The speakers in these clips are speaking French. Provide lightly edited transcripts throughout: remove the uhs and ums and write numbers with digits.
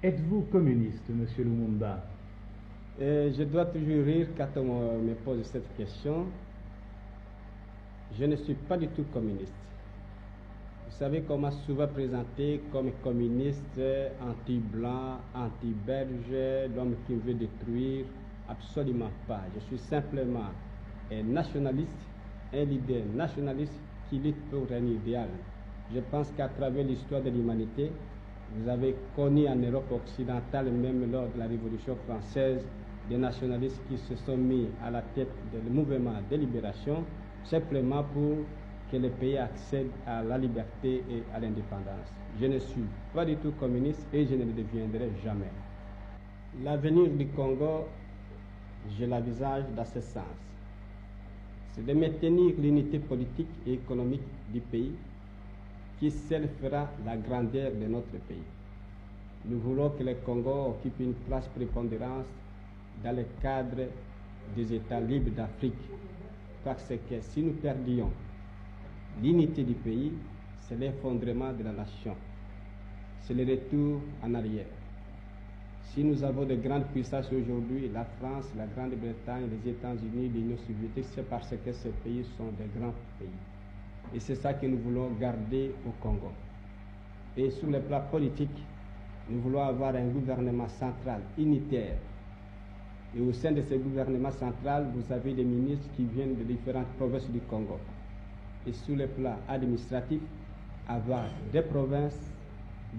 Êtes-vous communiste, Monsieur Lumumba? Je dois toujours rire quand on me pose cette question. Je ne suis pas du tout communiste. Vous savez qu'on m'a souvent présenté comme communiste, anti-blanc, anti-belge, l'homme qui veut détruire. Absolument pas. Je suis simplement un nationaliste, un leader nationaliste qui lutte pour un idéal. Je pense qu'à travers l'histoire de l'humanité, vous avez connu en Europe occidentale, même lors de la Révolution française, des nationalistes qui se sont mis à la tête du mouvement de libération, simplement pour que le pays accède à la liberté et à l'indépendance. Je ne suis pas du tout communiste et je ne le deviendrai jamais. L'avenir du Congo, je l'envisage dans ce sens. C'est de maintenir l'unité politique et économique du pays qui seul fera la grandeur de notre pays. Nous voulons que le Congo occupe une place prépondérante dans le cadre des États libres d'Afrique, parce que si nous perdions l'unité du pays, c'est l'effondrement de la nation, c'est le retour en arrière. Si nous avons de grandes puissances aujourd'hui, la France, la Grande-Bretagne, les États-Unis, l'Union soviétique, c'est parce que ces pays sont des grands pays. Et c'est ça que nous voulons garder au Congo. Et sur le plan politique, nous voulons avoir un gouvernement central unitaire. Et au sein de ce gouvernement central, vous avez des ministres qui viennent de différentes provinces du Congo. Et sur le plan administratif, avoir des provinces,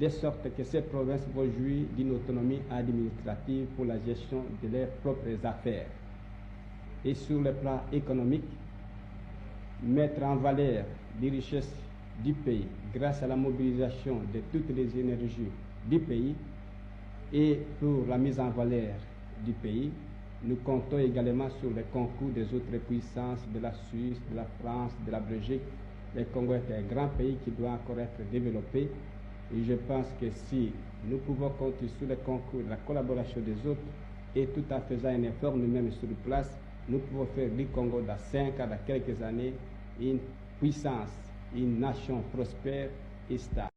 de sorte que ces provinces vont jouir d'une autonomie administrative pour la gestion de leurs propres affaires. Et sur le plan économique, mettre en valeur les richesses du pays grâce à la mobilisation de toutes les énergies du pays. Et pour la mise en valeur du pays, nous comptons également sur le concours des autres puissances, de la Suisse, de la France, de la Belgique. Le Congo est un grand pays qui doit encore être développé. Et je pense que si nous pouvons compter sur le concours et la collaboration des autres, et tout en faisant un effort nous-mêmes sur place, nous pouvons faire du Congo dans 5 ans, dans quelques années, une puissance, une nation prospère et stable.